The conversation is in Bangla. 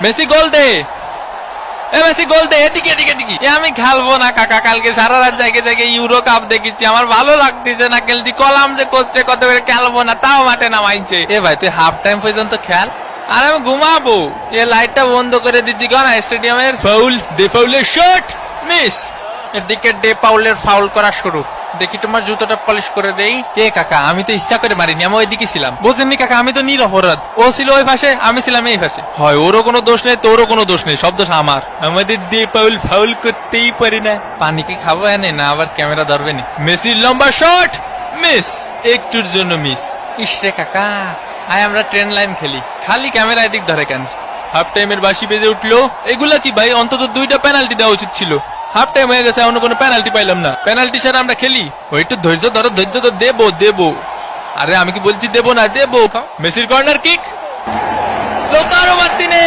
মেসি গোল দে, মেসি গোল দে, এদিকে এদিকে এদিকে। আমি খেলবো না কাকা, কালকে সারা রাত জায়গায় জায়গায় ইউরো কাপ দেখেছি, আমার ভালো লাগতেছে না খেলছি। কলাম যে কোচে কত করে খেলবো না, তাও মাঠে নামাইছে। ভাই তুই হাফ টাইম পর্যন্ত খেল, আর আমি ঘুমাবো। লাইটটা বন্ধ করে দিতি না স্টেডিয়ামের। ফাউল, দে ফাউলের শট, মিস। এদিকে ডে পাউলের ফাউল করা শুরু। দেখি তোমার জুতোটা পলিশ করে দেই। কে কাকা? আমি তো ইচ্ছা করে মারিনি, আমি ওইদিকে ছিলাম। বুঝেননি কাকা, আমি তো নিরপরাধ। ও ছিল ওই পাশে, আমি ছিলাম এই পাশে। হয় ওরও কোনো দোষ নেই, তোরও কোনো দোষ নেই, সব দোষ আমার। আমাদের ডে পাউল ফাউল করতেই পারি না। পানি কি খাবো এনে না আবার ক্যামেরা ধরবে নি? মেসির লম্বা শট, মিস, একটুর জন্য মিস। ইসরে কাকা, আয় আমরা ট্রেন লাইন খেলি, খালি ক্যামেরা এদিক ধরে কেন? হাফ টাইমের বাঁশি বেজে উঠলো। এগুলা কি ভাই? অন্তত 2টা পেনাল্টি দেওয়া উচিত ছিল। হাফ টাইম হয়ে গেছে, এখনো কোনো পেনাল্টি পাইলাম না। পেনাল্টি ছাড়া আমরা খেলি? ওই একটু ধৈর্য ধরো, ধৈর্য তো দেবো দেবো। আরে আমি কি বলছি দেবো না? দেবো। মেসির কর্নার কিক, লোতারো মার্টিনেজ।